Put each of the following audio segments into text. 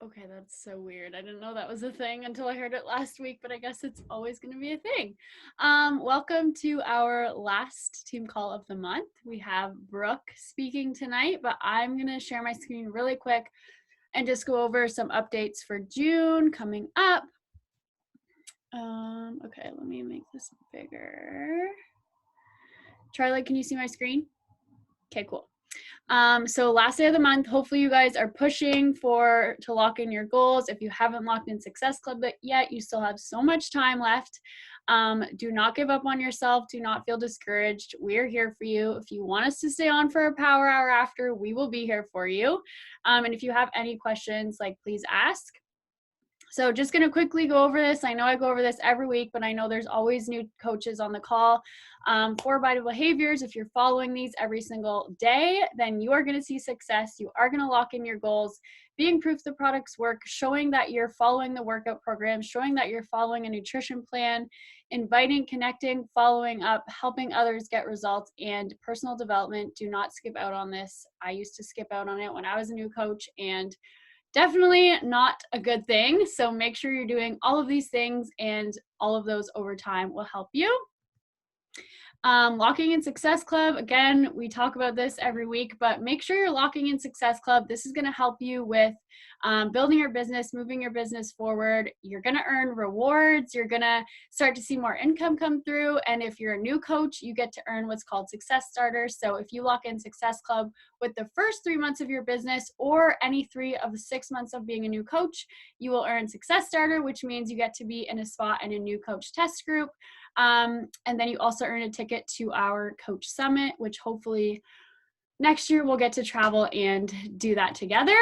Okay, that's so weird. I didn't know that was a thing until I heard it last week, but I guess it's always going to be a thing. Welcome to our last team call of the month. We have Brooke speaking tonight, but I'm going to share my screen really quick and just go over some updates for June coming up. Okay, let me make this bigger. Charlie, can you see my screen? Okay, cool. So last day of the month, hopefully you guys are pushing to lock in your goals. If you haven't locked in Success Club yet, you still have so much time left. Do not give up on yourself. Do not feel discouraged. We're here for you. If you want us to stay on for a power hour after, we will be here for you. And if you have any questions, please ask. So just going to quickly go over this. I know I go over this every week, but I know there's always new coaches on the call. 4 vital behaviors. If you're following these every single day, then you are going to see success. You are going to lock in your goals. Being proof the products work, showing that you're following the workout program, showing that you're following a nutrition plan, inviting, connecting, following up, helping others get results, and personal development. Do not skip out on this. I used to skip out on it when I was a new coach, and definitely not a good thing. So make sure you're doing all of these things, and all of those over time will help you. Locking in Success Club, again, we talk about this every week, but make sure you're locking in Success Club. This is going to help you with building your business, moving your business forward. You're going to earn rewards. You're going to start to see more income come through. And if you're a new coach, you get to earn what's called Success Starters. So if you lock in Success Club with the first 3 months of your business or any 3 of the 6 months of being a new coach, you will earn Success Starter, which means you get to be in a spot in a new coach test group. And then you also earn a ticket to our coach summit, which hopefully next year we'll get to travel and do that together.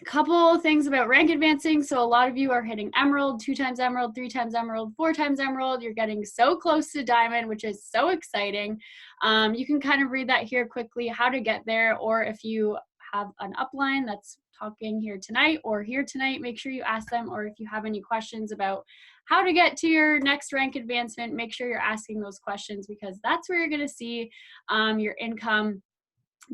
A couple things about rank advancing. So a lot of you are hitting Emerald, 2 times Emerald, 3 times Emerald, 4 times Emerald. You're getting so close to Diamond, which is so exciting. You can kind of read that here quickly, how to get there, or if you have an upline that's talking here tonight or here tonight, make sure you ask them, or if you have any questions about how to get to your next rank advancement, make sure you're asking those questions, because that's where you're going to see your income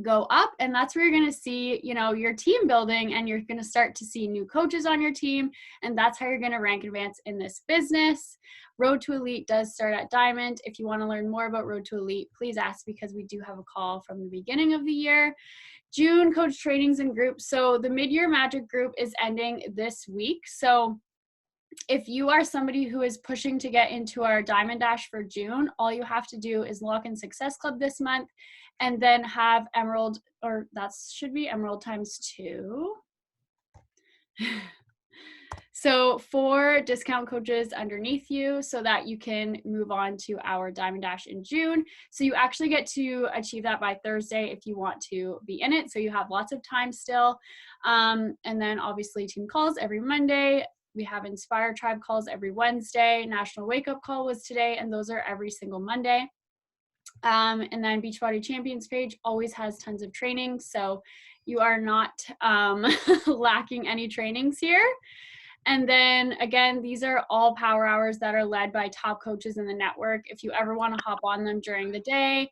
go up, and that's where you're going to see, your team building, and you're going to start to see new coaches on your team, and that's how you're going to rank advance in this business. Road to Elite does start at Diamond. If you want to learn more about Road to Elite, please ask, because we do have a call from the beginning of the year. June, coach trainings and groups. So the mid-year magic group is ending this week. So if you are somebody who is pushing to get into our Diamond Dash for June, all you have to do is lock in Success Club this month, and then have Emerald, or that should be Emerald times 2. So 4 discount coaches underneath you, so that you can move on to our Diamond Dash in June. So you actually get to achieve that by Thursday if you want to be in it. So you have lots of time still. And then obviously team calls every Monday. We have Inspire Tribe calls every Wednesday. National Wake Up Call was today, and those are every single Monday. And then Beachbody Champions page always has tons of training, so you are not lacking any trainings here. And then again, these are all power hours that are led by top coaches in the network. If you ever want to hop on them during the day,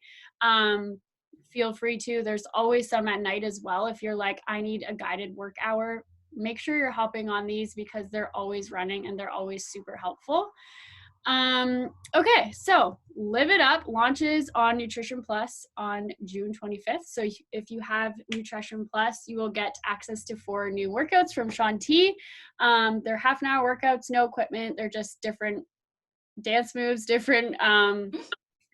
feel free to. There's always some at night as well. If you're like, I need a guided work hour, make sure you're hopping on these, because they're always running and they're always super helpful. Okay, so Live It Up launches on Nutrition Plus on June 25th. So if you have Nutrition Plus, you will get access to 4 new workouts from Shaun T. They're half-an-hour workouts, no equipment. They're just different dance moves, different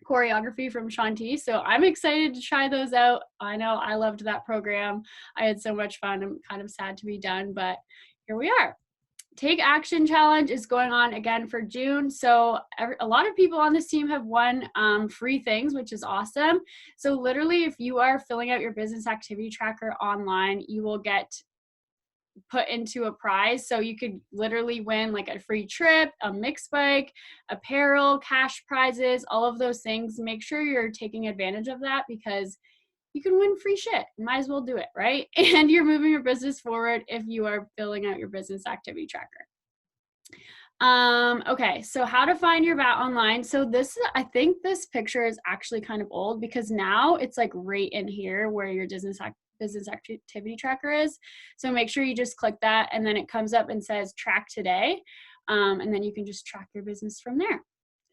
choreography from Shaun T. So I'm excited to try those out. I know I loved that program. I had so much fun. I'm kind of sad to be done, but here we are. Take Action Challenge is going on again for June. So a lot of people on this team have won free things, which is awesome. So literally, if you are filling out your business activity tracker online, you will get put into a prize. So you could literally win like a free trip, a mix bike, apparel, cash prizes, all of those things. Make sure you're taking advantage of that, because you can win free shit. You might as well do it, right? And you're moving your business forward if you are filling out your business activity tracker. Okay, so how to find your VAT online. So this, I think this picture is actually kind of old because now it's like right in here where your business activity tracker is. So make sure you just click that and then it comes up and says track today. And then you can just track your business from there.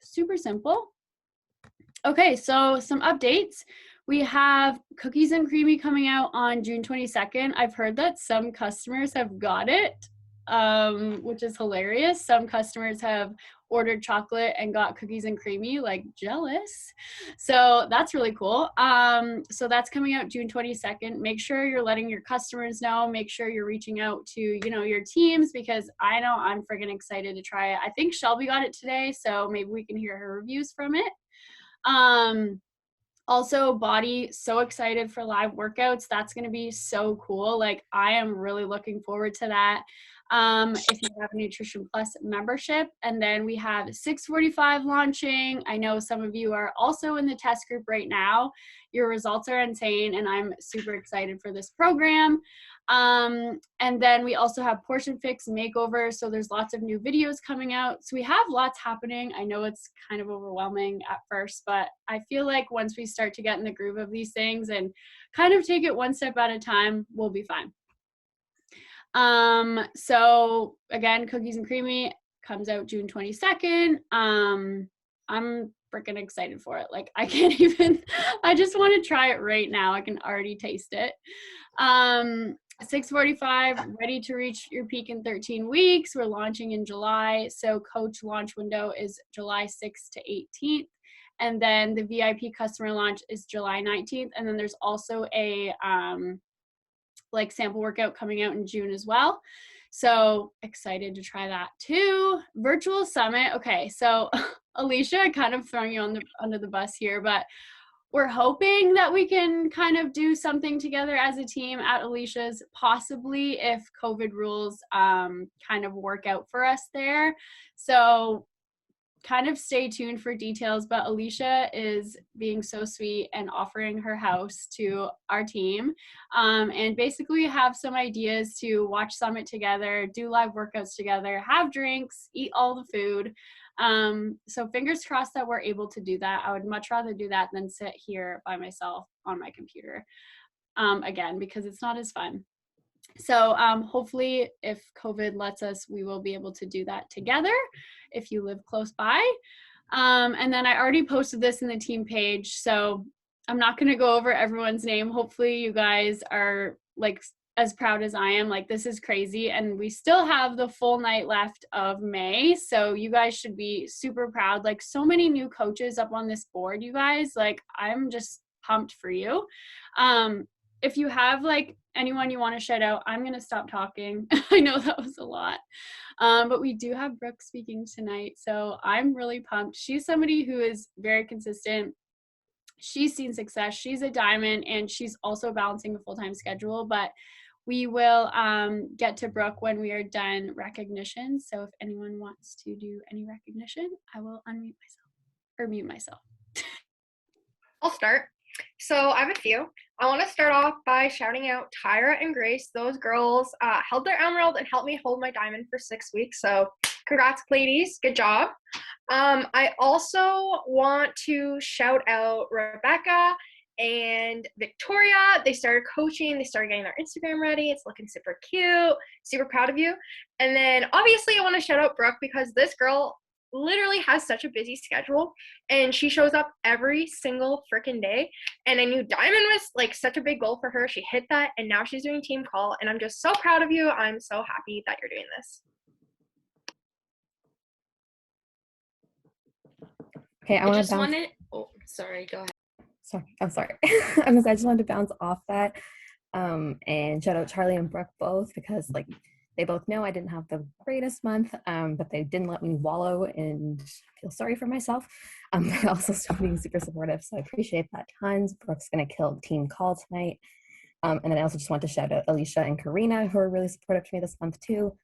Super simple. Okay, so some updates. We have Cookies and Creamy coming out on June 22nd. I've heard that some customers have got it, which is hilarious. Some customers have ordered chocolate and got Cookies and Creamy, like jealous. So that's really cool. So that's coming out June 22nd. Make sure you're letting your customers know. Make sure you're reaching out to, your teams, because I know I'm friggin' excited to try it. I think Shelby got it today, so maybe we can hear her reviews from it. Also, Body, so excited for live workouts. That's going to be so cool. Like, I am really looking forward to that. If you have a Nutrition Plus membership. And then we have 645 launching. I know some of you are also in the test group right now. Your results are insane, and I'm super excited for this program. And then we also have Portion Fix Makeover. So there's lots of new videos coming out. So we have lots happening. I know it's kind of overwhelming at first, but I feel like once we start to get in the groove of these things and kind of take it one step at a time, we'll be fine. So again, Cookies and Creamy comes out June 22nd. I'm freaking excited for it. Like, I can't even, I just want to try it right now. I can already taste it. 645, ready to reach your peak in 13 weeks. We're launching in July. So coach launch window is July 6th to 18th. And then the VIP customer launch is July 19th. And then there's also a like sample workout coming out in June as well. So excited to try that too. Virtual summit. Okay, so Alicia, I kind of throwing you under the bus here, but we're hoping that we can kind of do something together as a team at Alicia's, possibly if COVID rules kind of work out for us there. So kind of stay tuned for details, but Alicia is being so sweet and offering her house to our team, and basically have some ideas to watch Summit together, do live workouts together, have drinks, eat all the food. So fingers crossed that we're able to do that. I would much rather do that than sit here by myself on my computer again, because it's not as fun. So hopefully if COVID lets us, we will be able to do that together if you live close by. And then I already posted this in the team page, so I'm not going to go over everyone's name. Hopefully you guys are like as proud as I am. Like, this is crazy, and we still have the full night left of May, so you guys should be super proud. Like, so many new coaches up on this board, you guys. Like, I'm just pumped for you. If you have like anyone you want to shout out, I'm going to stop talking. I know that was a lot. But we do have Brooke speaking tonight, so I'm really pumped. She's somebody who is very consistent. She's seen success. She's a diamond, and she's also balancing a full-time schedule. But we will get to Brooke when we are done recognition. So if anyone wants to do any recognition, I will unmute myself or mute myself. I'll start. So I have a few. I want to start off by shouting out Tyra and Grace. Those girls held their emerald and helped me hold my diamond for 6 weeks. So congrats, ladies. Good job. I also want to shout out Rebecca and Victoria. They started coaching. They started getting their Instagram ready. It's looking super cute. Super proud of you. And then obviously I want to shout out Brooke, because this girl literally has such a busy schedule, and she shows up every single freaking day. And I knew diamond was like such a big goal for her. She hit that, and now she's doing team call, and I'm just so proud of you. I'm so happy that you're doing this. Okay, I just wanted. Oh, sorry. Go ahead. I'm sorry. I just wanted to bounce off that and shout out Charlie and Brooke both, because like they both know I didn't have the greatest month, but they didn't let me wallow and feel sorry for myself. They're also still being super supportive, so I appreciate that tons. Brooke's gonna kill team call tonight. And then I also just want to shout out Alicia and Karina, who are really supportive to me this month too.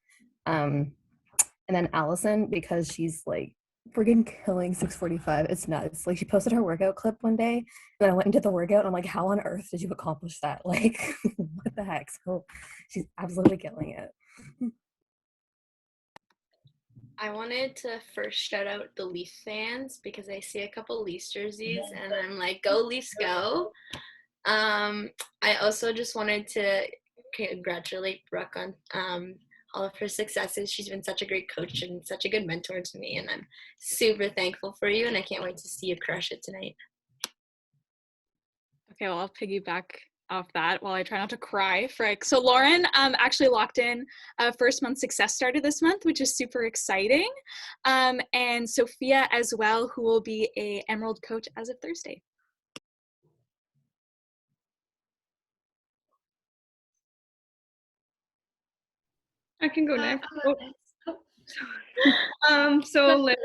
And then Allison, because she's like friggin' killing 645. It's nuts. Like, she posted her workout clip one day, and then I went and did the workout, and I'm like, how on earth did you accomplish that? Like, what the heck? So she's absolutely killing it. I wanted to first shout out the Leaf fans because I see a couple Leafs jerseys and I'm like, go Leafs, go. I also just wanted to congratulate Brooke on all of her successes. She's been such a great coach and such a good mentor to me, and I'm super thankful for you, and I can't wait to see you crush it tonight. Okay, well, I'll piggyback off that while I try not to cry. Frick. So Lauren actually locked in a first month success starter this month, which is super exciting. And Sophia as well, who will be a Emerald coach as of Thursday. I can go next. So Liz,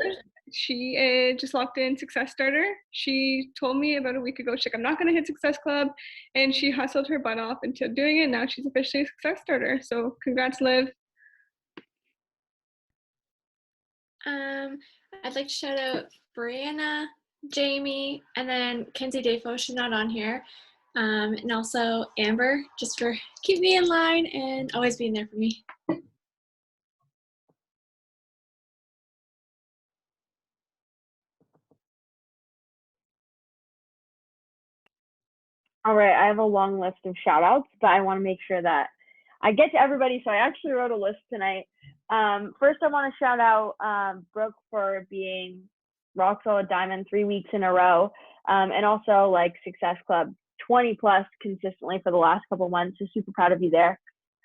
she just locked in Success Starter. She told me about a week ago, she's like, I'm not going to hit Success Club. And she hustled her butt off into doing it. Now she's officially a Success Starter. So congrats, Liv. I'd like to shout out Brianna, Jamie, and then Kenzie Dafo, she's not on here. And also Amber, just for keeping me in line and always being there for me. All right, I have a long list of shout outs, but I want to make sure that I get to everybody. So I actually wrote a list tonight. First, I want to shout out Brooke for being rock solid diamond 3 weeks in a row, and also like Success Club 20 plus consistently for the last couple months. So super proud of you there.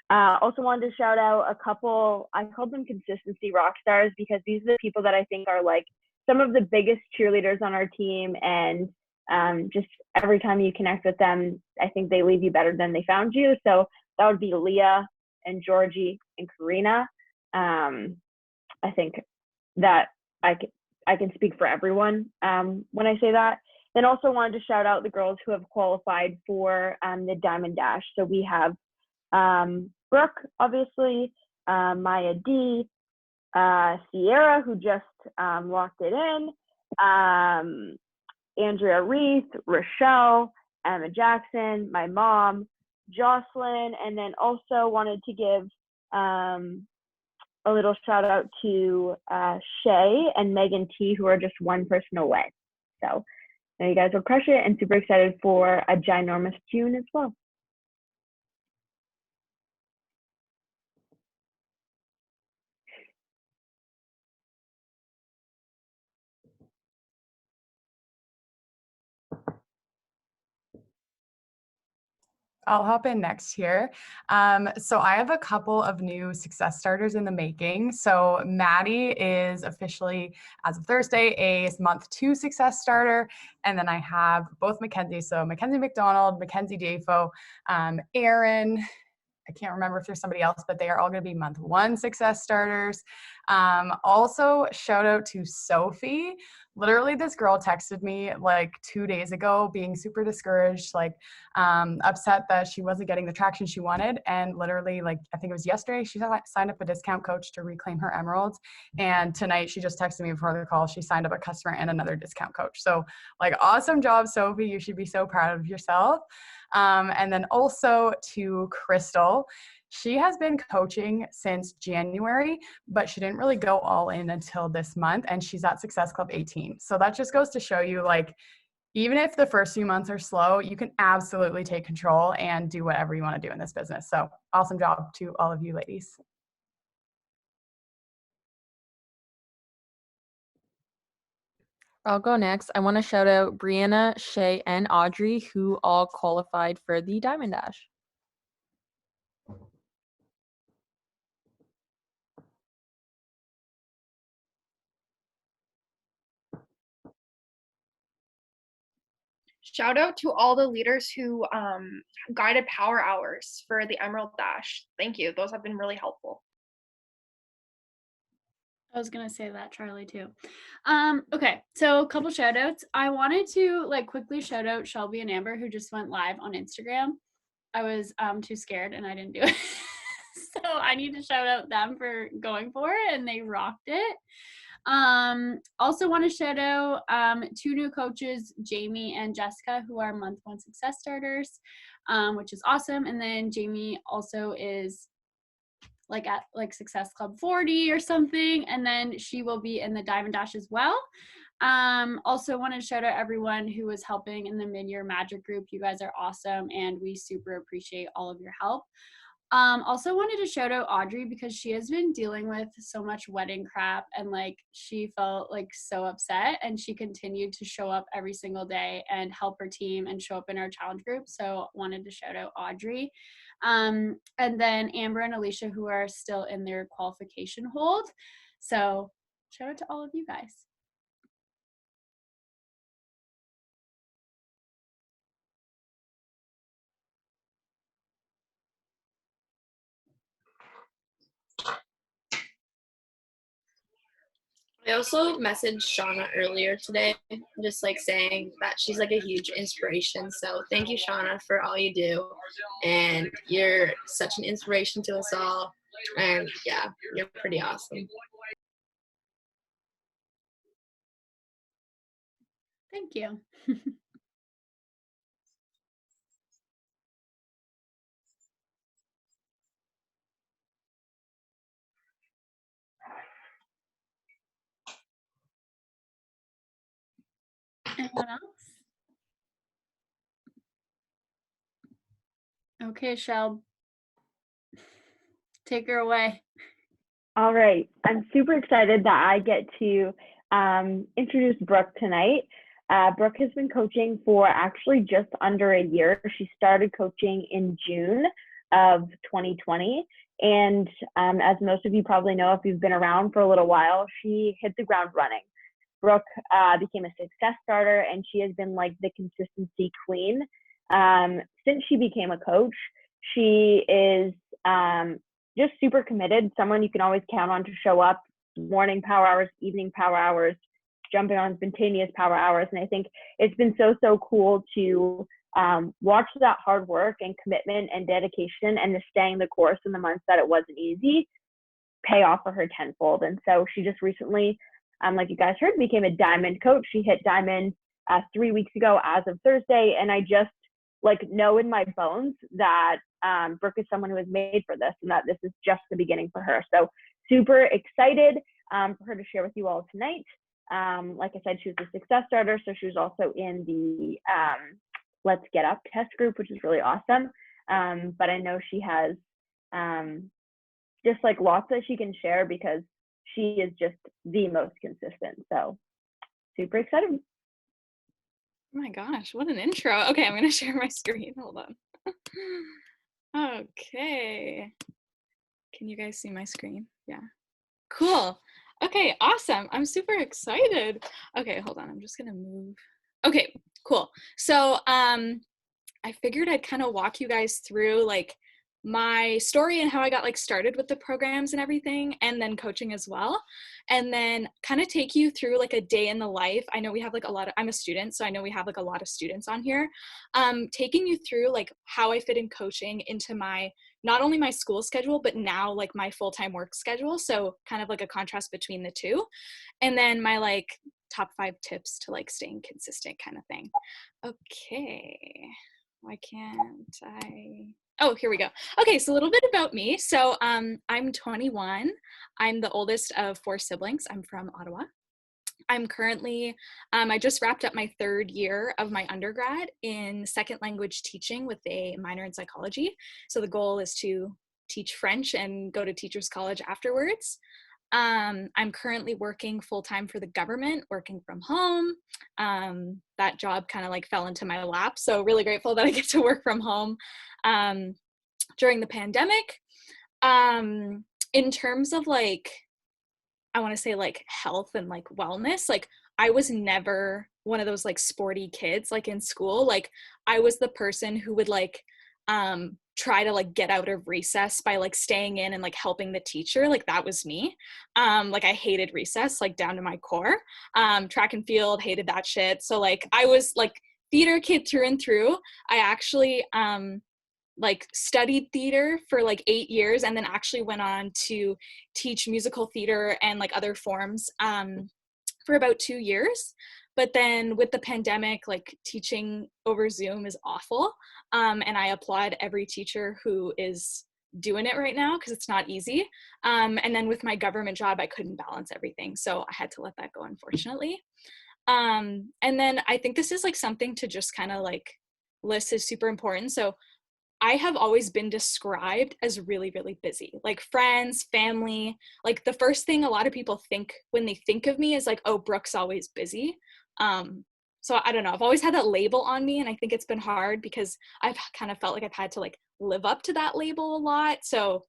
Also wanted to shout out a couple, I called them consistency rock stars because these are the people that I think are like some of the biggest cheerleaders on our team, and just every time you connect with them, I think they leave you better than they found you. So that would be Leah and Georgie and Karina. I think that I can speak for everyone when I say that. Then also wanted to shout out the girls who have qualified for the Diamond Dash. So we have Brooke, obviously, Maya D, Sierra, who just locked it in, Andrea Reith, Rochelle, Emma Jackson, my mom, Jocelyn, and then also wanted to give a little shout out to Shay and Megan T, who are just one person away. So now you guys will crush it, and super excited for a ginormous June as well. I'll hop in next here. So I have a couple of new success starters in the making. So Maddie is officially, as of Thursday, a month 2 success starter. And then I have both Mackenzie. So Mackenzie McDonald, Mackenzie Dafo, Aaron, I can't remember if there's somebody else, but they are all going to be month 1 success starters. Also, shout out to Sophie. Literally, this girl texted me like 2 days ago being super discouraged, like upset that she wasn't getting the traction she wanted. And literally, like, I think it was yesterday, she signed up a discount coach to reclaim her emeralds. And tonight, she just texted me before the call. She signed up a customer and another discount coach. So, like, awesome job, Sophie. You should be so proud of yourself. And then also to Crystal. She has been coaching since January, but she didn't really go all in until this month, and she's at Success Club 18. So that just goes to show you, like, even if the first few months are slow, you can absolutely take control and do whatever you want to do in this business. So awesome job to all of you ladies. I'll go next. I want to shout out Brianna, Shay, and Audrey, who all qualified for the Diamond Dash. Shout out to all the leaders who guided power hours for the Emerald Dash. Thank you. Those have been really helpful. I was gonna say that, Charlie, too. Okay, so a couple shout outs. I wanted to like quickly shout out Shelby and Amber, who just went live on Instagram. I was too scared and I didn't do it. So I need to shout out them for going for it, and they rocked it. Also want to shout out 2 new coaches, Jamie and Jessica, who are month 1 success starters, which is awesome. And then Jamie also is like at like Success Club 40 or something, and then she will be in the Dive and Dash as well. Also wanted to shout out everyone who was helping in the mid-year magic group. You guys are awesome and we super appreciate all of your help. Also wanted to shout out Audrey because she has been dealing with so much wedding crap and like she felt like so upset, and she continued to show up every single day and help her team and show up in our challenge group. So wanted to shout out Audrey. And then Amber and Alicia, who are still in their qualification hold. So shout out to all of you guys. I also messaged Shauna earlier today, just like saying that she's like a huge inspiration. So thank you, Shauna, for all you do. And you're such an inspiration to us all. And yeah, you're pretty awesome. Thank you. Anyone else? Okay, Shel, take her away. All right. I'm super excited that I get to introduce Brooke tonight. Brooke has been coaching for actually just under a year. She started coaching in June of 2020. And as most of you probably know, if you've been around for a little while, she hit the ground running. Brooke became a success starter, and she has been like the consistency queen. Since she became a coach, she is just super committed, someone you can always count on to show up, morning power hours, evening power hours, jumping on spontaneous power hours. And I think it's been so cool to watch that hard work and commitment and dedication and the staying the course in the months that it wasn't easy pay off for her tenfold. And so she just recently, like you guys heard, became a diamond coach. She hit diamond 3 weeks ago as of Thursday. And I just like know in my bones that Brooke is someone who is made for this and that this is just the beginning for her. So super excited for her to share with you all tonight. Like I said, she was a success starter, so she was also in the Let's Get Up test group, which is really awesome. But I know she has just like lots that she can share because she is just the most consistent. So super excited. Oh my gosh, what an intro. Okay, I'm going to share my screen. Hold on. Okay. Can you guys see my screen? Yeah. Cool. Okay, awesome. I'm super excited. Okay, hold on. I'm just going to move. Okay, cool. So I figured I'd kind of walk you guys through like my story and how I got like started with the programs and everything, and then coaching as well, and then kind of take you through like a day in the life. I know we have like a lot of, I'm a student, so I know we have like a lot of students on here, taking you through like how I fit in coaching into my, not only my school schedule, but now like my full-time work schedule. So kind of like a contrast between the two, and then my like top 5 tips to like staying consistent kind of thing. Okay, why can't I? Oh, here we go. Okay, so a little bit about me. So I'm 21. I'm the oldest of 4 siblings. I'm from Ottawa. I'm currently, I just wrapped up my 3rd year of my undergrad in second language teaching with a minor in psychology. So the goal is to teach French and go to teachers college afterwards. I'm currently working full-time for the government, working from home. That job kind of like fell into my lap. So really grateful that I get to work from home during the pandemic. In terms of like, I want to say like health and like wellness, like I was never one of those like sporty kids like in school. Like I was the person who would like try to like get out of recess by like staying in and like helping the teacher. Like that was me. Like I hated recess like down to my core. Track and field, hated that shit. So like I was like theater kid through and through. I actually like studied theater for like 8 years and then actually went on to teach musical theater and like other forms for about 2 years. But then with the pandemic, like teaching over Zoom is awful. And I applaud every teacher who is doing it right now because it's not easy. And then with my government job, I couldn't balance everything. So I had to let that go, unfortunately. And then I think this is like something to just kind of like list is super important. So I have always been described as really, really busy, like friends, family. Like the first thing a lot of people think when they think of me is like, oh, Brooke's always busy. So I don't know, I've always had that label on me, and I think it's been hard because I've kind of felt like I've had to like live up to that label a lot. So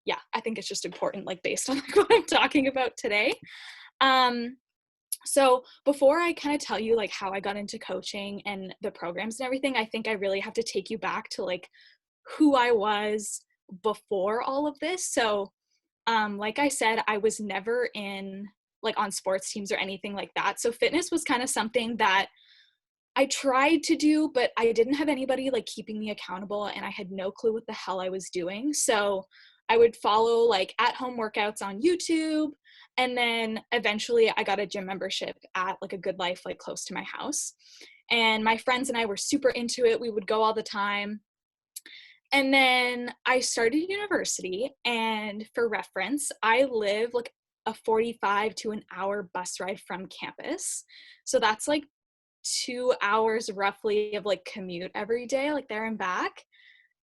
yeah, I think it's just important, like based on like what I'm talking about today. So before I kind of tell you like how I got into coaching and the programs and everything, I think I really have to take you back to like who I was before all of this. So like I said, I was never in like on sports teams or anything like that. So fitness was kind of something that I tried to do, but I didn't have anybody like keeping me accountable, and I had no clue what the hell I was doing. So I would follow like at-home workouts on YouTube, and then eventually I got a gym membership at like a Good Life like close to my house. And my friends and I were super into it. We would go all the time. And then I started university, and for reference, I live like a 45 to an hour bus ride from campus. So that's like 2 hours roughly of like commute every day, like there and back.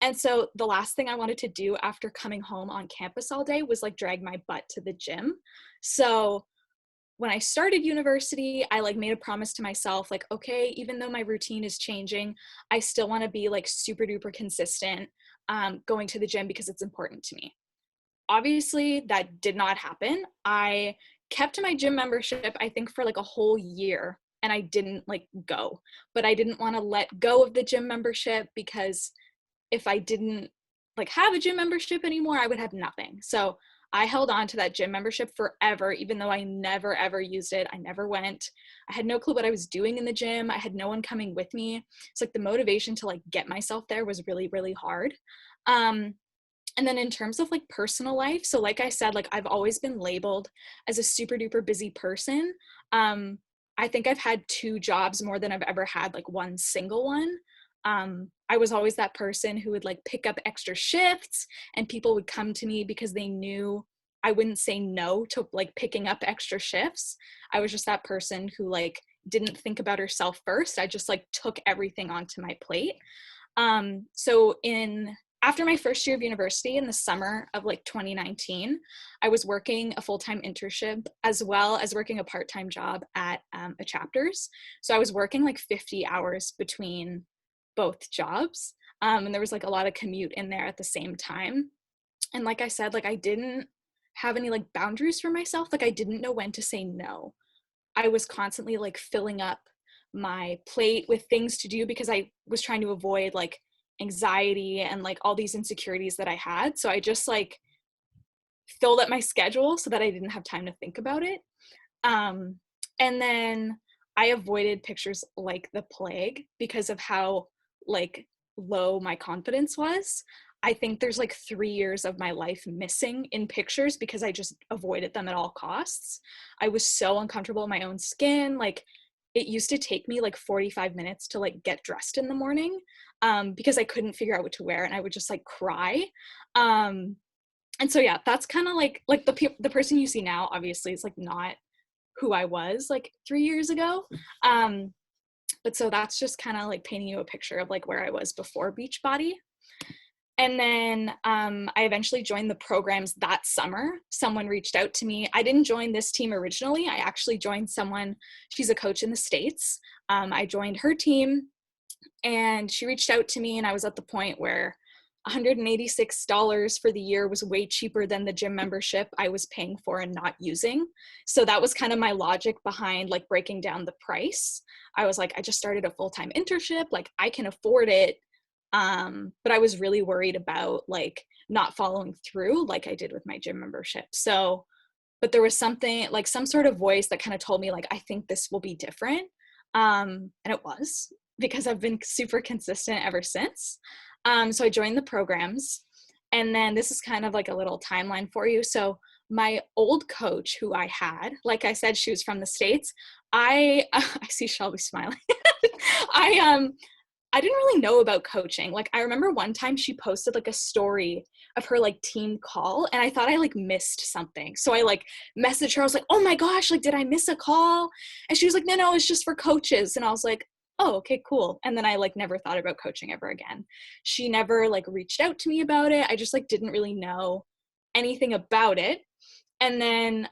And so the last thing I wanted to do after coming home on campus all day was like drag my butt to the gym. So when I started university, I like made a promise to myself, like, okay, even though my routine is changing, I still want to be like super duper consistent going to the gym because it's important to me. Obviously, that did not happen. I kept my gym membership, I think, for like a whole year, and I didn't like go. But I didn't want to let go of the gym membership because if I didn't like have a gym membership anymore, I would have nothing. So I held on to that gym membership forever, even though I never ever used it. I never went. I had no clue what I was doing in the gym. I had no one coming with me. It's like the motivation to like get myself there was really, really hard. And then in terms of like personal life, so like I said, like I've always been labeled as a super duper busy person. I think I've had 2 jobs more than I've ever had like one single one. I was always that person who would like pick up extra shifts, and people would come to me because they knew I wouldn't say no to like picking up extra shifts. I was just that person who like didn't think about herself first. I just like took everything onto my plate. So after my first year of university in the summer of like 2019, I was working a full-time internship as well as working a part-time job at a chapters. So I was working like 50 hours between both jobs. And there was like a lot of commute in there at the same time. And like I said, like I didn't have any like boundaries for myself. Like I didn't know when to say no. I was constantly like filling up my plate with things to do because I was trying to avoid like anxiety and like all these insecurities that I had. So I just like filled up my schedule so that I didn't have time to think about it. And then I avoided pictures like the plague because of how like low my confidence was. I think there's like 3 years of my life missing in pictures because I just avoided them at all costs. I was so uncomfortable in my own skin. Like it used to take me like 45 minutes to like get dressed in the morning because I couldn't figure out what to wear, and I would just like cry. And so yeah, that's kind of like the person you see now obviously is like not who I was like 3 years ago. But so that's just kind of like painting you a picture of like where I was before Beachbody. And then I eventually joined the programs that summer. Someone reached out to me. I didn't join this team originally. I actually joined someone, she's a coach in the States. I joined her team, and she reached out to me, and I was at the point where $186 for the year was way cheaper than the gym membership I was paying for and not using. So that was kind of my logic behind like breaking down the price. I was like, I just started a full-time internship, like I can afford it. But I was really worried about like not following through like I did with my gym membership. So, but there was something like some sort of voice that kind of told me like, I think this will be different. And it was, because I've been super consistent ever since. So I joined the programs, and then this is kind of like a little timeline for you. So my old coach who I had, like I said, she was from the States. I see Shelby smiling. I didn't really know about coaching. Like, I remember one time she posted like a story of her like team call, and I thought I like missed something. So I like messaged her. I was like, oh my gosh, like, did I miss a call? And she was like, no, it's just for coaches. And I was like, oh, okay, cool. And then I like never thought about coaching ever again. She never like reached out to me about it. I just like didn't really know anything about it. And then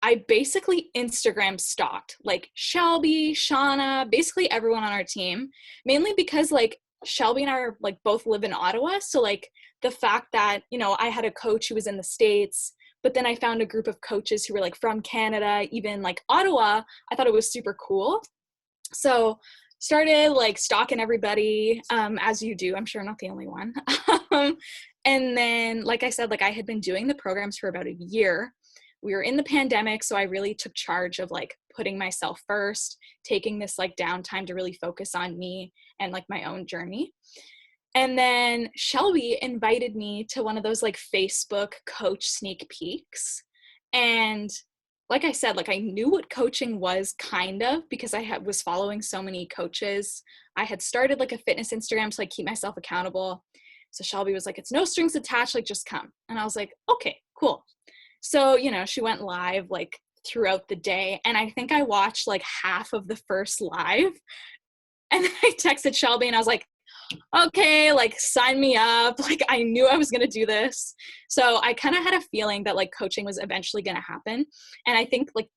I basically Instagram stalked like Shelby, Shauna, basically everyone on our team, mainly because like Shelby and I are like both live in Ottawa. So like the fact that, you know, I had a coach who was in the States, but then I found a group of coaches who were like from Canada, even like Ottawa, I thought it was super cool. So started like stalking everybody, as you do. I'm sure I'm not the only one. And then, like I said, like I had been doing the programs for about a year. We were in the pandemic, so I really took charge of like putting myself first, taking this like downtime to really focus on me and like my own journey. And then Shelby invited me to one of those like Facebook coach sneak peeks. And like I said, like I knew what coaching was kind of because I was following so many coaches. I had started like a fitness Instagram to like keep myself accountable. So Shelby was like, it's no strings attached, like just come. And I was like, okay, cool. So, you know, she went live like throughout the day. And I think I watched like half of the first live. And then I texted Shelby and I was like, okay, like sign me up. Like I knew I was going to do this. So I kind of had a feeling that like coaching was eventually going to happen. And I think like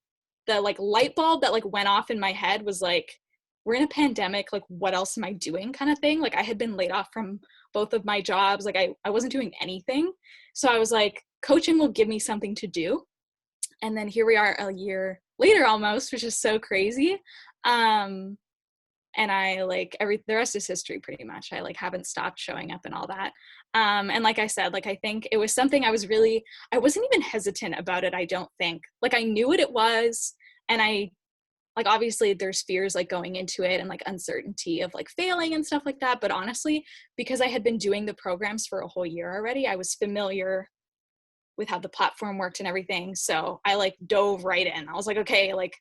the like light bulb that like went off in my head was like, we're in a pandemic, like what else am I doing kind of thing. Like I had been laid off from both of my jobs. Like I wasn't doing anything. So I was like, coaching will give me something to do. And then here we are a year later almost, which is so crazy. And I like the rest is history pretty much. I like haven't stopped showing up and all that. And like I said, like I think it was something I wasn't even hesitant about it. I don't think. Like I knew what it was, and I like obviously there's fears like going into it and like uncertainty of like failing and stuff like that. But honestly, because I had been doing the programs for a whole year already, I was familiar with how the platform worked and everything. So I like dove right in. I was like, okay, like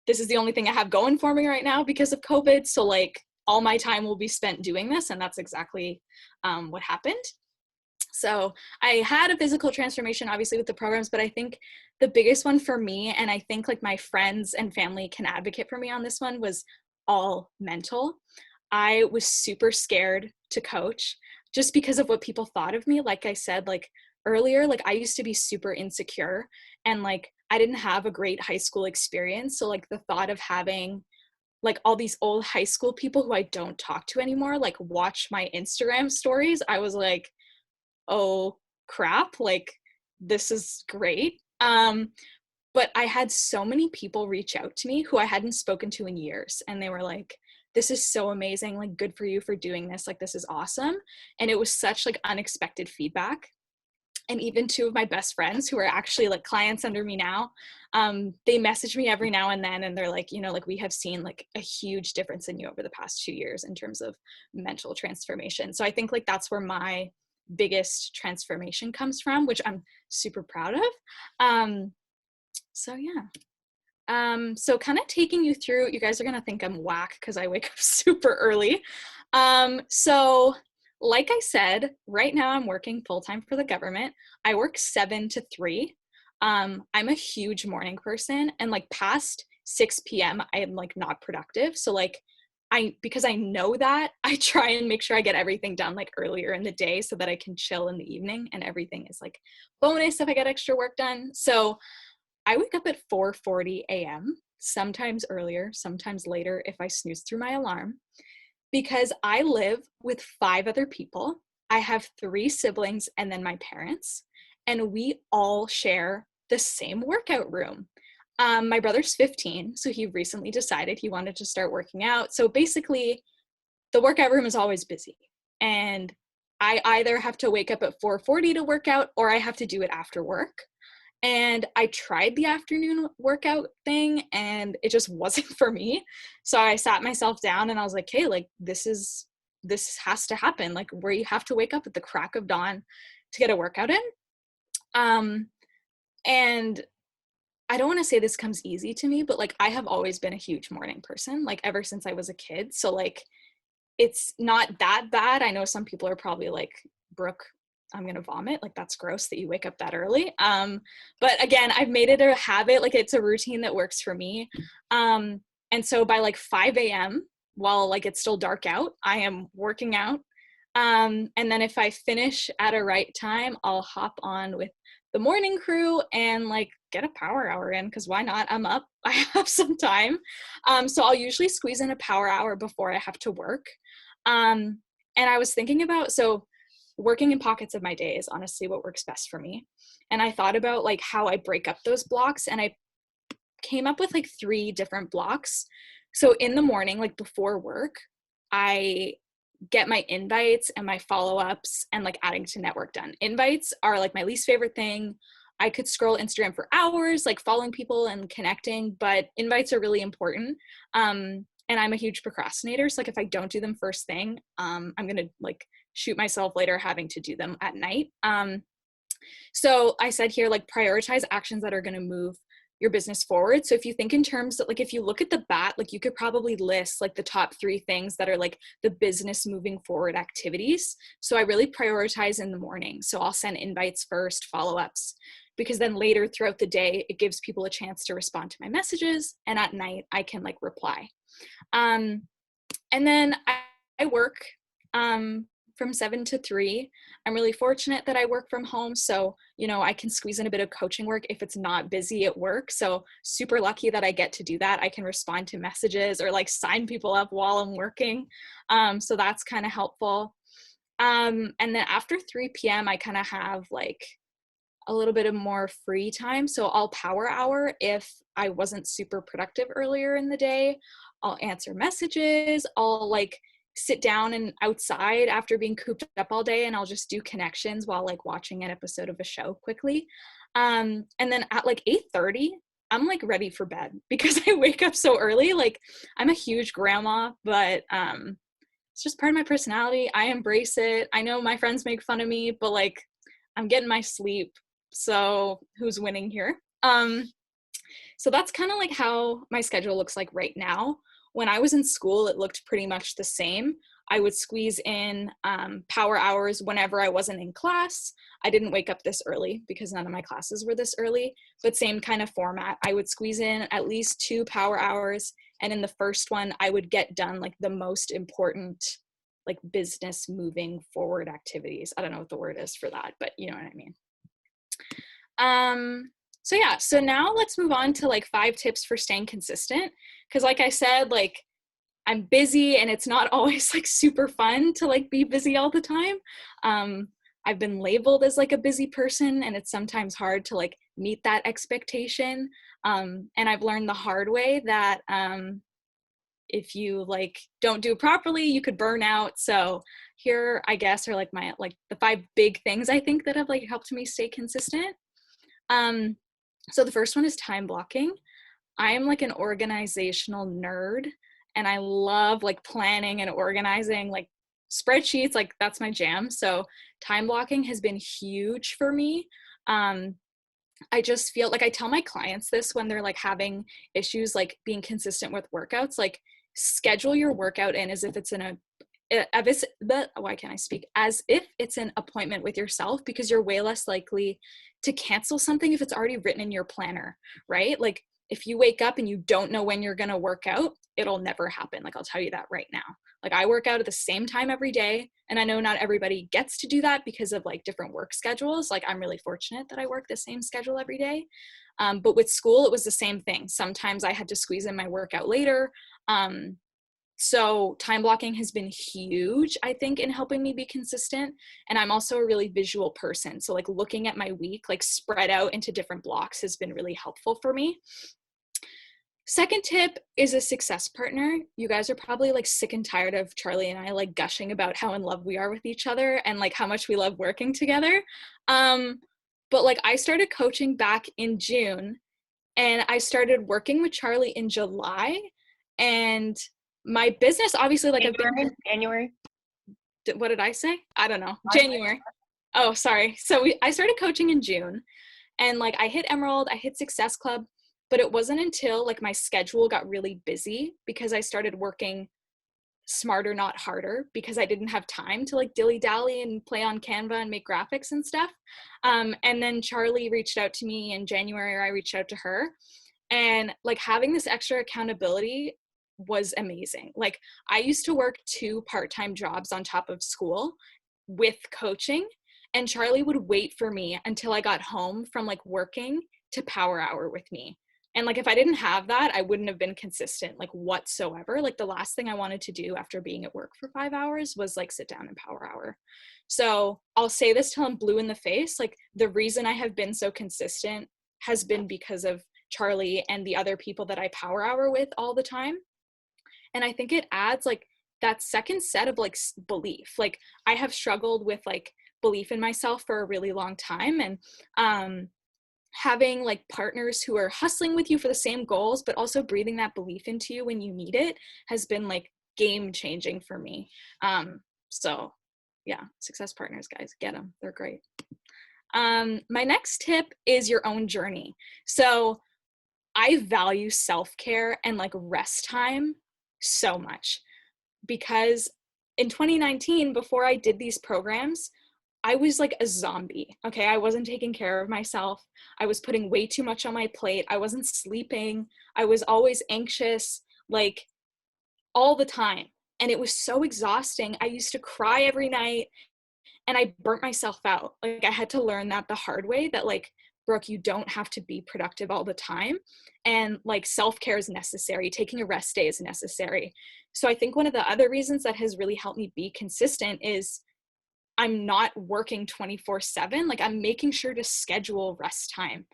this is the only thing I have going for me right now because of COVID. So like all my time will be spent doing this. And that's exactly what happened. So I had a physical transformation, obviously, with the programs, but I think the biggest one for me, and I think like my friends and family can advocate for me on this one, was all mental. I was super scared to coach just because of what people thought of me. Like I said, like earlier, like I used to be super insecure and like I didn't have a great high school experience. So like the thought of having like all these old high school people who I don't talk to anymore, like watch my Instagram stories, I was like, oh crap, like this is great. But I had so many people reach out to me who I hadn't spoken to in years. And they were like, this is so amazing. Like, good for you for doing this. Like, this is awesome. And it was such like unexpected feedback. And even two of my best friends who are actually like clients under me now, they message me every now and then. And they're like, you know, like we have seen like a huge difference in you over the past 2 years in terms of mental transformation. So I think like that's where my biggest transformation comes from, which I'm super proud of. So yeah. So kind of taking you through, you guys are gonna think I'm whack because I wake up super early. So like I said, right now I'm working full-time for the government. I work 7 to 3. I'm a huge morning person, and like past 6 p.m. I am like not productive. So like because I know that, I try and make sure I get everything done like earlier in the day so that I can chill in the evening, and everything is like bonus if I get extra work done. So I wake up at 4:40 a.m., sometimes earlier, sometimes later if I snooze through my alarm, because I live with 5 other people. I have 3 siblings and then my parents, and we all share the same workout room. My brother's 15, so he recently decided he wanted to start working out. So basically, the workout room is always busy. And I either have to wake up at 4:40 to work out, or I have to do it after work. And I tried the afternoon workout thing and it just wasn't for me. So I sat myself down and I was like, hey, like this has to happen. Like where you have to wake up at the crack of dawn to get a workout in. And I don't want to say this comes easy to me, but like I have always been a huge morning person, like ever since I was a kid. So like it's not that bad. I know some people are probably like, Brooke, I'm gonna vomit. Like, that's gross that you wake up that early. But again, I've made it a habit. Like, it's a routine that works for me. And so by like 5 a.m., while like it's still dark out, I am working out. And then if I finish at a right time, I'll hop on with the morning crew and like get a power hour in, because why not? I'm up. I have some time. So I'll usually squeeze in a power hour before I have to work. And I was thinking about, so working in pockets of my day is honestly what works best for me. And I thought about like how I break up those blocks, and I came up with like 3 different blocks. So in the morning, like before work, I get my invites and my follow-ups and like adding to network done. Invites are like my least favorite thing. I could scroll Instagram for hours, like following people and connecting, but invites are really important. And I'm a huge procrastinator. So like if I don't do them first thing, I'm going to like shoot myself later having to do them at night. So I said here, like prioritize actions that are going to move your business forward. So if you think in terms that like, if you look at the bat, like you could probably list like the top 3 things that are like the business moving forward activities. So I really prioritize in the morning. So I'll send invites first, follow-ups, because then later throughout the day, it gives people a chance to respond to my messages. And at night I can like reply. And then I work from 7 to 3. I'm really fortunate that I work from home. So, you know, I can squeeze in a bit of coaching work if it's not busy at work. So super lucky that I get to do that. I can respond to messages or like sign people up while I'm working. So that's kind of helpful. And then after 3 p.m., I kind of have like a little bit of more free time. So I'll power hour if I wasn't super productive earlier in the day. I'll answer messages. I'll like sit down and outside after being cooped up all day, and I'll just do connections while like watching an episode of a show quickly. And then at like 8:30, I'm like ready for bed because I wake up so early. Like I'm a huge grandma, but it's just part of my personality. I embrace it. I know my friends make fun of me, but like I'm getting my sleep. So who's winning here? So that's kind of like how my schedule looks like right now. When I was in school, it looked pretty much the same. I would squeeze in power hours whenever I wasn't in class. I didn't wake up this early because none of my classes were this early, but same kind of format. I would squeeze in at least 2 power hours. And in the first one, I would get done like the most important, like business moving forward activities. I don't know what the word is for that, but you know what I mean. So yeah, so now let's move on to like 5 tips for staying consistent. Cause like I said, like I'm busy and it's not always like super fun to like be busy all the time. I've been labeled as like a busy person, and it's sometimes hard to like meet that expectation. And I've learned the hard way that if you like don't do it properly, you could burn out. So here, I guess, are like my like the 5 big things I think that have like helped me stay consistent. So the first one is time blocking. I'm like an organizational nerd, and I love like planning and organizing, like spreadsheets, like that's my jam. So time blocking has been huge for me. I just feel like I tell my clients this when they're like having issues like being consistent with workouts, like schedule your workout in as if it's why can't I speak? As if it's an appointment with yourself, because you're way less likely to cancel something if it's already written in your planner, right? Like if you wake up and you don't know when you're going to work out, it'll never happen. Like I'll tell you that right now. Like I work out at the same time every day, and I know not everybody gets to do that because of like different work schedules. Like I'm really fortunate that I work the same schedule every day. But with school, it was the same thing. Sometimes I had to squeeze in my workout later. So time blocking has been huge, I think, in helping me be consistent. And I'm also a really visual person. So like looking at my week, like spread out into different blocks has been really helpful for me. Second tip is a success partner. You guys are probably like sick and tired of Charlie and I like gushing about how in love we are with each other and like how much we love working together. But like I started coaching back in June, and I started working with Charlie in July, and my business, obviously, like January. What did I say? I don't know. January. Oh, sorry. So I started coaching in June, and like I hit Emerald, I hit Success Club, but it wasn't until like my schedule got really busy because I started working smarter, not harder, because I didn't have time to like dilly-dally and play on Canva and make graphics and stuff. And then Charlie reached out to me in January, or I reached out to her. And like having this extra accountability was amazing. Like I used to work 2 part-time jobs on top of school with coaching, and Charlie would wait for me until I got home from like working to power hour with me. And like if I didn't have that, I wouldn't have been consistent like whatsoever. Like the last thing I wanted to do after being at work for 5 hours was like sit down and power hour. So I'll say this till I'm blue in the face. Like the reason I have been so consistent has been because of Charlie and the other people that I power hour with all the time. And I think it adds like that second set of like belief. Like I have struggled with like belief in myself for a really long time, and having like partners who are hustling with you for the same goals but also breathing that belief into you when you need it has been like game changing for me. So yeah, success partners, guys, get them, they're great. My next tip is your own journey. So I value self-care and like rest time so much, because in 2019, before I did these programs, I was like a zombie. Okay, I wasn't taking care of myself. I was putting way too much on my plate. I wasn't sleeping. I was always anxious, like all the time. And it was so exhausting. I used to cry every night and I burnt myself out. Like I had to learn that the hard way, that like, Brooke, you don't have to be productive all the time. And like self-care is necessary. Taking a rest day is necessary. So I think one of the other reasons that has really helped me be consistent is I'm not working 24/7. Like I'm making sure to schedule rest time.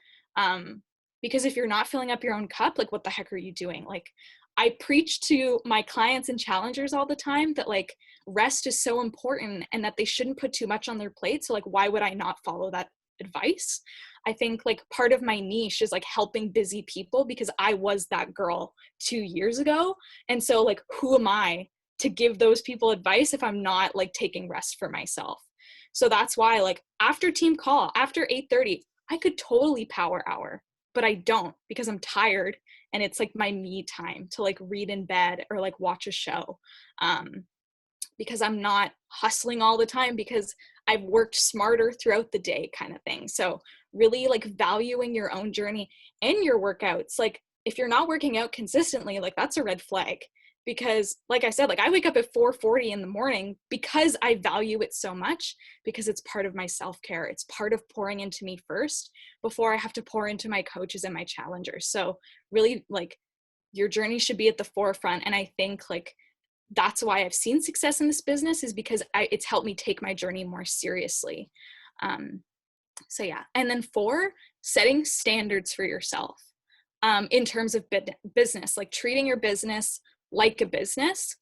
Because if you're not filling up your own cup, like what the heck are you doing? Like I preach to my clients and challengers all the time that like rest is so important and that they shouldn't put too much on their plate. So like, why would I not follow that advice? I think like part of my niche is like helping busy people, because I was that girl 2 years ago. And so like, who am I to give those people advice if I'm not like taking rest for myself? So that's why like after team call, after 8:30, I could totally power hour, but I don't, because I'm tired and it's like my me time to like read in bed or like watch a show. Because I'm not hustling all the time, because I've worked smarter throughout the day kind of thing. So really like valuing your own journey and your workouts. Like if you're not working out consistently, like that's a red flag, because like I said, like I wake up at 4:40 in the morning because I value it so much, because it's part of my self-care. It's part of pouring into me first before I have to pour into my coaches and my challengers. So really like your journey should be at the forefront. And I think like that's why I've seen success in this business, is because it's helped me take my journey more seriously. So yeah. And then 4, setting standards for yourself in terms of business, like treating your business like a business.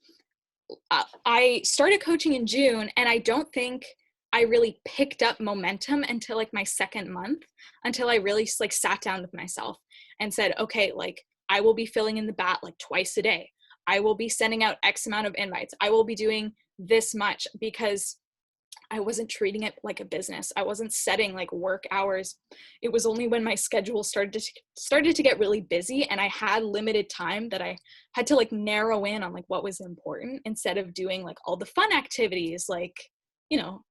I started coaching in June, and I don't think I really picked up momentum until like my 2nd month, until I really like sat down with myself and said, okay, like I will be filling in the bat like twice a day. I will be sending out X amount of invites. I will be doing this much, because I wasn't treating it like a business. I wasn't setting like work hours. It was only when my schedule started to get really busy and I had limited time that I had to like narrow in on like what was important, instead of doing like all the fun activities. Like, you know,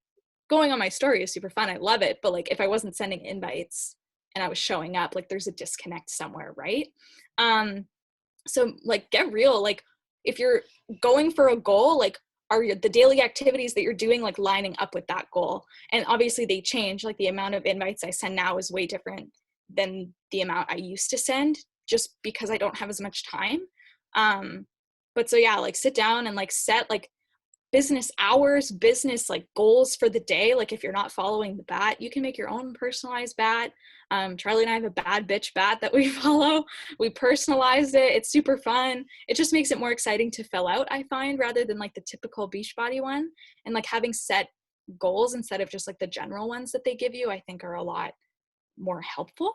going on my story is super fun. I love it. But like if I wasn't sending invites and I was showing up, like there's a disconnect somewhere, right? So like get real. Like if you're going for a goal, like are the daily activities that you're doing like lining up with that goal? And obviously they change. Like the amount of invites I send now is way different than the amount I used to send, just because I don't have as much time. But so yeah, like sit down and like set like business hours, business like goals for the day. Like if you're not following the BAT, you can make your own personalized BAT. Charlie and I have a bad bitch BAT that we follow. We personalized it. It's super fun. It just makes it more exciting to fill out, I find, rather than like the typical Beachbody one. And like having set goals instead of just like the general ones that they give you, I think are a lot more helpful.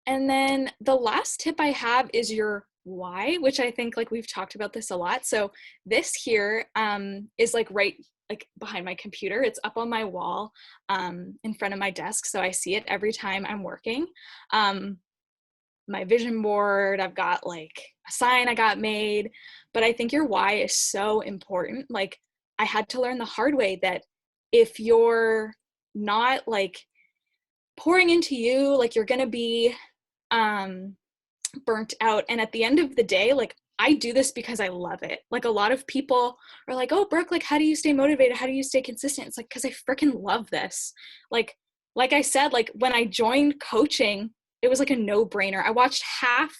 And then the last tip I have is your why, which I think like we've talked about this a lot. So this here is like right like behind my computer. It's up on my wall in front of my desk, so I see it every time I'm working. My vision board, I've got like sign I got made. But I think your why is so important. Like, I had to learn the hard way that if you're not like pouring into you, like, you're gonna be burnt out. And at the end of the day, like, I do this because I love it. Like, a lot of people are like, oh, Brooke, like, how do you stay motivated? How do you stay consistent? It's like, because I freaking love this. Like I said, like, when I joined coaching, it was like a no-brainer. I watched half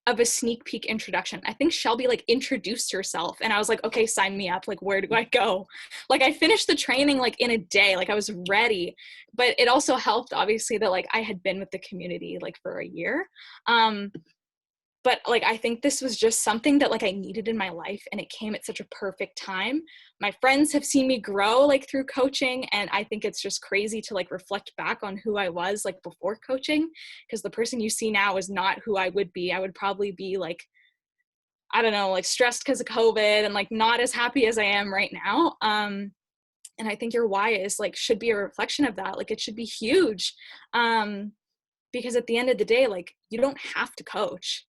of a sneak peek introduction. I think Shelby like introduced herself and I was like, okay, sign me up. Like, where do I go? Like, I finished the training like in a day. Like, I was ready. But it also helped, obviously, that like I had been with the community like for a year. But like, I think this was just something that like I needed in my life, and it came at such a perfect time. My friends have seen me grow like through coaching, and I think it's just crazy to like reflect back on who I was like before coaching, because the person you see now is not who I would be. I would probably be like, I don't know, like stressed because of COVID and like not as happy as I am right now. And I think your why is like, should be a reflection of that. Like, it should be huge. Because at the end of the day, like, you don't have to coach.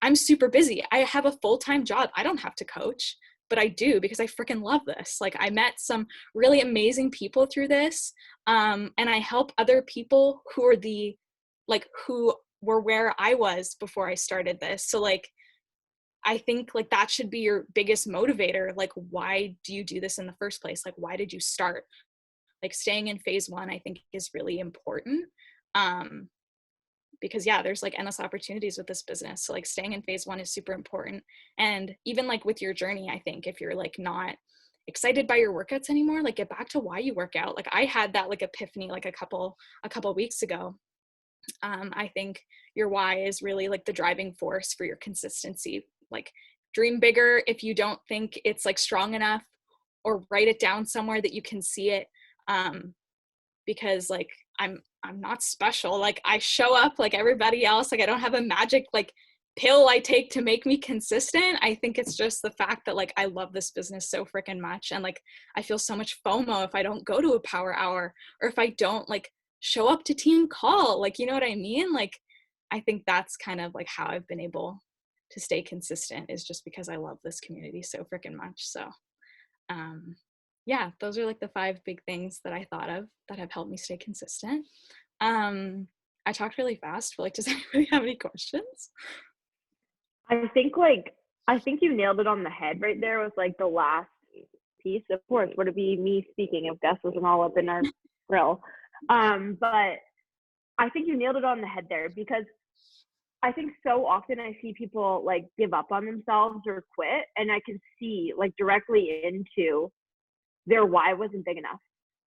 I'm super busy. I have a full-time job. I don't have to coach, but I do because I freaking love this. Like, I met some really amazing people through this. And I help other people who are who were where I was before I started this. So like, I think like that should be your biggest motivator. Like, why do you do this in the first place? Like, why did you start? Like, staying in phase one, I think, is really important. Because yeah, there's like endless opportunities with this business. So like, staying in phase one is super important. And even like with your journey, I think if you're like not excited by your workouts anymore, like, get back to why you work out. Like, I had that like epiphany like a couple weeks ago. I think your why is really like the driving force for your consistency. Like, dream bigger if you don't think it's like strong enough, or write it down somewhere that you can see it. Because like, I'm not special. Like, I show up like everybody else. Like, I don't have a magic like pill I take to make me consistent. I think it's just the fact that like I love this business so freaking much, and like I feel so much FOMO if I don't go to a power hour, or if I don't like show up to team call. Like, you know what I mean? Like, I think that's kind of like how I've been able to stay consistent, is just because I love this community so freaking much. So yeah, those are like the 5 big things that I thought of that have helped me stay consistent. I talked really fast, but like, does anybody have any questions? I think you nailed it on the head right there with like the last piece. Of course, would it be me speaking if Gus wasn't all up in our grill? But I think you nailed it on the head there, because I think so often I see people like give up on themselves or quit, and I can see like directly into their why wasn't big enough,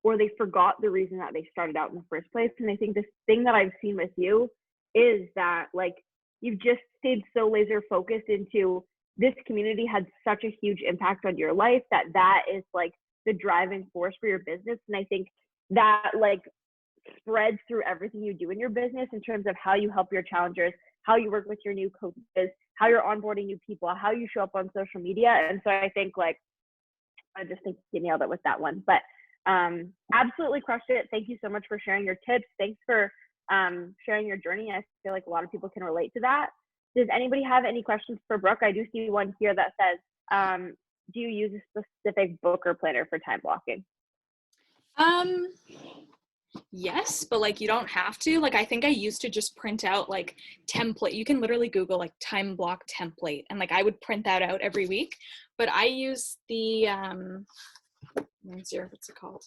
or they forgot the reason that they started out in the first place. And I think this thing that I've seen with you is that like, you've just stayed so laser focused into this community had such a huge impact on your life that is like the driving force for your business. And I think that like spreads through everything you do in your business, in terms of how you help your challengers, how you work with your new coaches, how you're onboarding new people, how you show up on social media. And so I think like, I just think you nailed it with that one. But absolutely crushed it. Thank you so much for sharing your tips. Thanks for sharing your journey. I feel like a lot of people can relate to that. Does anybody have any questions for Brooke? I do see one here that says, do you use a specific book or planner for time blocking? Yes, but like, you don't have to. Like, I think I used to just print out like template. You can literally Google like time block template, and like I would print that out every week. But I use the what's it called?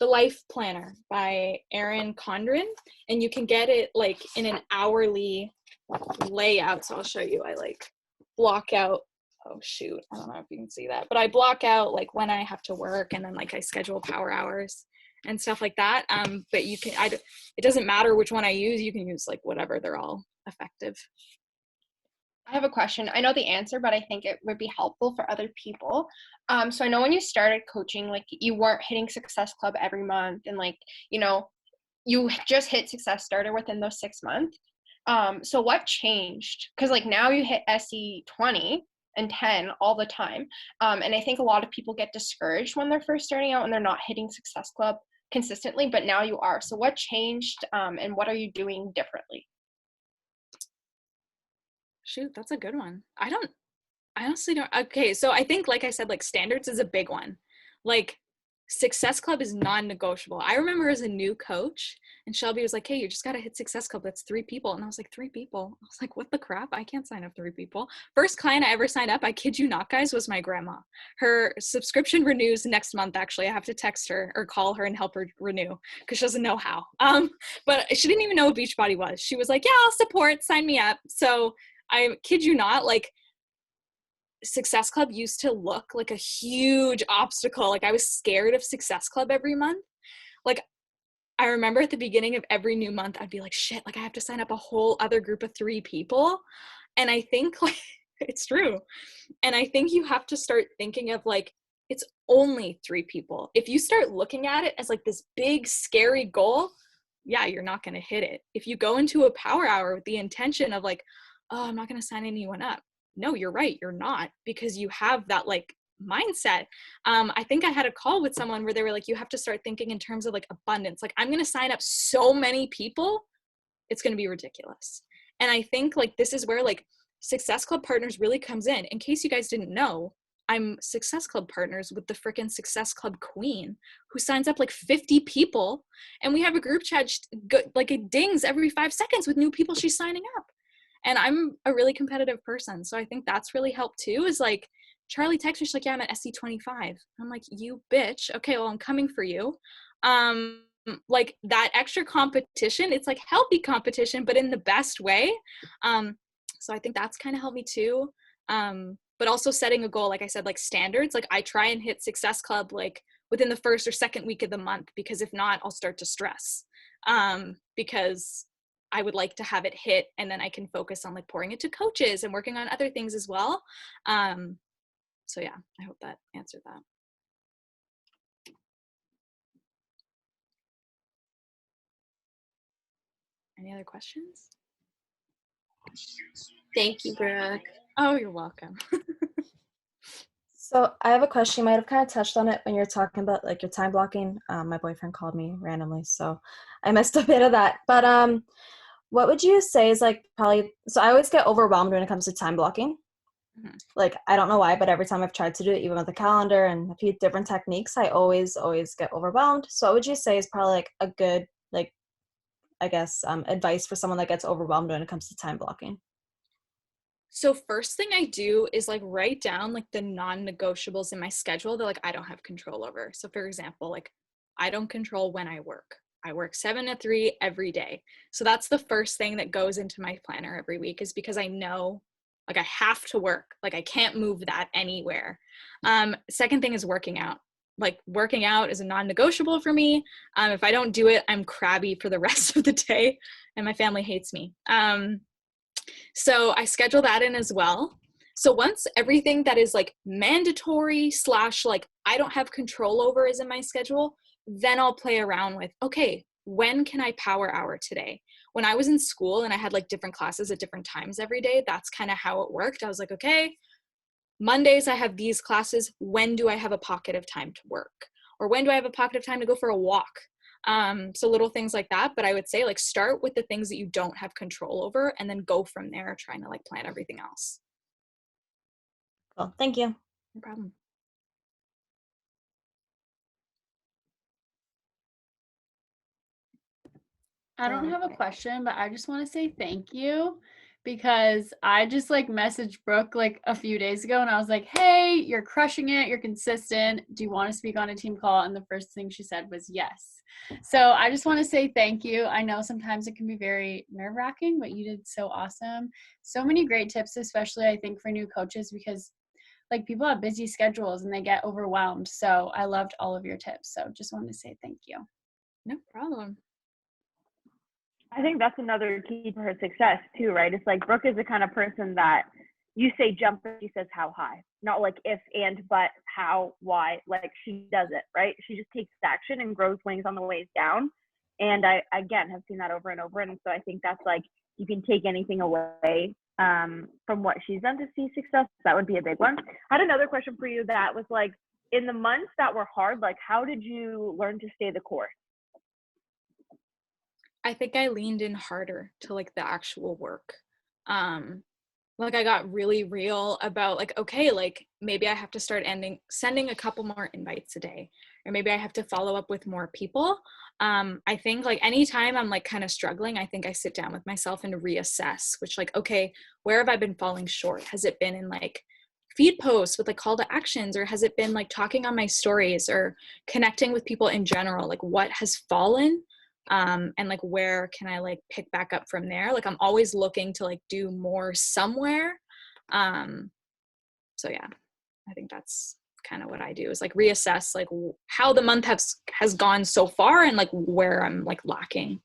The Life Planner by Erin Condren, and you can get it like in an hourly layout. So I'll show you. I like block out, oh shoot, I don't know if you can see that, but I block out like when I have to work, and then like I schedule power hours and stuff like that. But you can, it doesn't matter which one I use. You can use like whatever, they're all effective. I have a question. I know the answer, but I think it would be helpful for other people. So I know when you started coaching, like, you weren't hitting Success Club every month, and like, you know, you just hit Success Starter within those 6 months. So what changed? Because like now you hit SE 20 and 10 all the time. And I think a lot of people get discouraged when they're first starting out and they're not hitting Success Club consistently, but now you are. So what changed, and what are you doing differently? Shoot, that's a good one. I honestly don't. Okay, so I think, like I said, like standards is a big one. Like Success Club is non-negotiable. I remember as a new coach, and Shelby was like, "Hey, you just got to hit Success Club. That's 3 people." And I was like, 3 people? I was like, what the crap? I can't sign up 3 people. First client I ever signed up, I kid you not, guys, was my grandma. Her subscription renews next month, actually. I have to text her or call her and help her renew because she doesn't know how. But she didn't even know what Beachbody was. She was like, yeah, I'll support, sign me up. So I kid you not, like, Success Club used to look like a huge obstacle. Like I was scared of Success Club every month. Like I remember at the beginning of every new month, I'd be like, shit, like I have to sign up a whole other group of 3 people. And I think like it's true. And I think you have to start thinking of like, it's only 3 people. If you start looking at it as like this big, scary goal, yeah, you're not going to hit it. If you go into a power hour with the intention of like, oh, I'm not going to sign anyone up. No, you're right. You're not, because you have that like mindset. I think I had a call with someone where they were like, you have to start thinking in terms of like abundance. Like I'm going to sign up so many people, it's going to be ridiculous. And I think like this is where like Success Club Partners really comes in. In case you guys didn't know, I'm Success Club Partners with the frickin' Success Club Queen, who signs up like 50 people. And we have a group chat, like it dings every 5 seconds with new people she's signing up. And I'm a really competitive person. So I think that's really helped too, is like, Charlie texts me, she's like, yeah, I'm at SC25. I'm like, you bitch. Okay, well, I'm coming for you. Like that extra competition, it's like healthy competition, but in the best way. So I think that's kind of helped me too. But also setting a goal, like I said, like standards, like I try and hit Success Club like within the first or second week of the month, because if not, I'll start to stress. Because I would like to have it hit, and then I can focus on like pouring it to coaches and working on other things as well. So yeah, I hope that answered that. Any other questions? Thank you, Brooke. Oh, you're welcome. So I have a question. You might have kind of touched on it when you were talking about like your time blocking. My boyfriend called me randomly, so I missed a bit of that. But what would you say is like probably, so I always get overwhelmed when it comes to time blocking. Mhm. Like, I don't know why, but every time I've tried to do it, even with the calendar and a few different techniques, I always get overwhelmed. So what would you say is probably like a good, like, I guess, advice for someone that gets overwhelmed when it comes to time blocking? So first thing I do is like write down like the non-negotiables in my schedule that like I don't have control over. So for example, like I don't control when I work. I work 7 to 3 every day. So that's the first thing that goes into my planner every week, is because I know like I have to work. Like I can't move that anywhere. Second thing is working out. Like working out is a non-negotiable for me. If I don't do it, I'm crabby for the rest of the day and my family hates me. So I schedule that in as well. So once everything that is like mandatory / like I don't have control over is in my schedule, then I'll play around with, okay, when can I power hour today? When I was in school and I had like different classes at different times every day, that's kind of how it worked. I was like, okay, Mondays I have these classes. When do I have a pocket of time to work? Or when do I have a pocket of time to go for a walk? So little things like that. But I would say like start with the things that you don't have control over, and then go from there, trying to like plan everything else. Cool. Thank you. No problem. I don't have a question, but I just want to say thank you, because I just like messaged Brooke like a few days ago and I was like, hey, you're crushing it. You're consistent. Do you want to speak on a team call? And the first thing she said was yes. So I just want to say thank you. I know sometimes it can be very nerve wracking, but you did so awesome. So many great tips, especially I think for new coaches, because like people have busy schedules and they get overwhelmed. So I loved all of your tips. So just wanted to say thank you. No problem. I think that's another key to her success too, right? It's like Brooke is the kind of person that you say jump, and she says how high. Not like if and but how, why. Like she does it, right? She just takes action and grows wings on the ways down. And I again have seen that over and over. And so I think that's like, you can take anything away from what she's done to see success. That would be a big one. I had another question for you that was like, in the months that were hard, like how did you learn to stay the course? I think I leaned in harder to like the actual work. like I got really real about like, okay, like maybe I have to start sending a couple more invites a day, or maybe I have to follow up with more people. I think like anytime I'm like kind of struggling, I think I sit down with myself and reassess, which like, okay, where have I been falling short? Has it been in like feed posts with like call to actions, or has it been like talking on my stories or connecting with people in general? Like what has fallen? And like where can I like pick back up from there? Like I'm always looking to like do more somewhere. So yeah, I think that's kind of what I do, is like reassess like how the month has gone so far and like where I'm like lacking.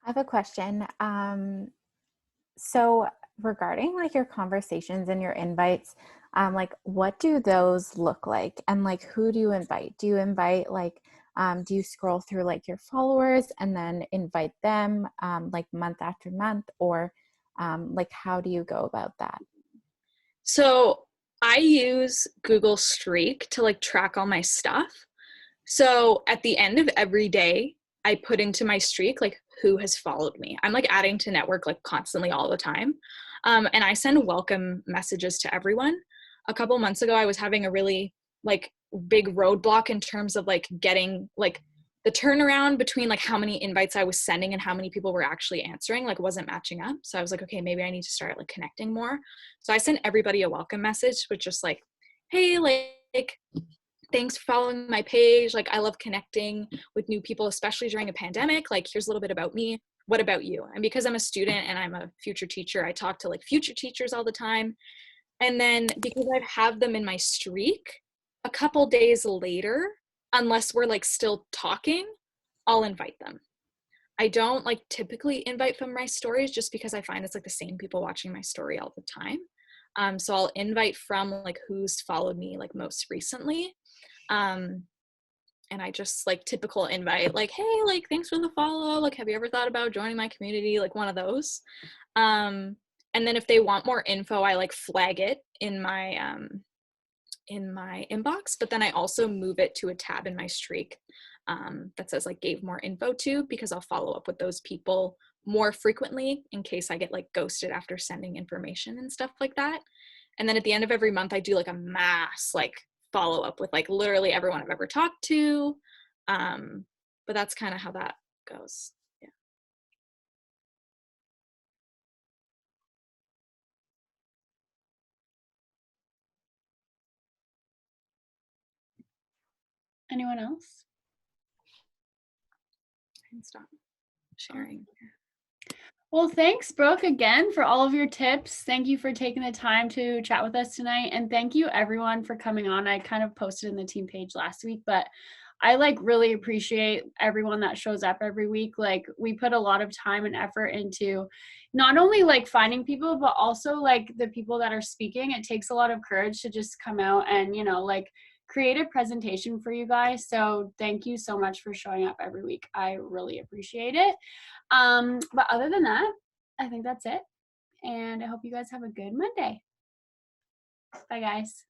I have a question. So regarding like your conversations and your invites, like what do those look like? And like who do you invite? Do you invite like do you scroll through like your followers and then invite them like month after month, or like how do you go about that? So I use Google Streak to like track all my stuff. So at the end of every day, I put into my streak like who has followed me. I'm like adding to network like constantly all the time. And I send welcome messages to everyone. A couple months ago, I was having a really like big roadblock in terms of like getting like the turnaround between like how many invites I was sending and how many people were actually answering like wasn't matching up. So I was like, okay, maybe I need to start like connecting more. So I sent everybody a welcome message with just like, hey, like thanks for following my page. Like I love connecting with new people, especially during a pandemic. Like here's a little bit about me. What about you? And because I'm a student and I'm a future teacher, I talk to like future teachers all the time. And then because I have them in my streak, a couple days later, unless we're like still talking, I'll invite them. I don't like typically invite from my stories just because I find it's like the same people watching my story all the time. So I'll invite from like who's followed me like most recently. And I just like typical invite like, hey, like thanks for the follow, like have you ever thought about joining my community, like one of those. And then if they want more info, I like flag it in my inbox, but then I also move it to a tab in my streak that says like gave more info to, because I'll follow up with those people more frequently in case I get like ghosted after sending information and stuff like that. And then at the end of every month, I do like a mass like follow up with like literally everyone I've ever talked to. But that's kind of how that goes. Yeah. Anyone else? I can stop sharing. Well, thanks, Brooke, again for all of your tips. Thank you for taking the time to chat with us tonight. And thank you everyone for coming on. I kind of posted in the team page last week, but I like really appreciate everyone that shows up every week. Like we put a lot of time and effort into not only like finding people, but also like the people that are speaking. It takes a lot of courage to just come out and, you know, like create a presentation for you guys. So thank you so much for showing up every week. I really appreciate it. But other than that, I think that's it. And I hope you guys have a good Monday. Bye, guys.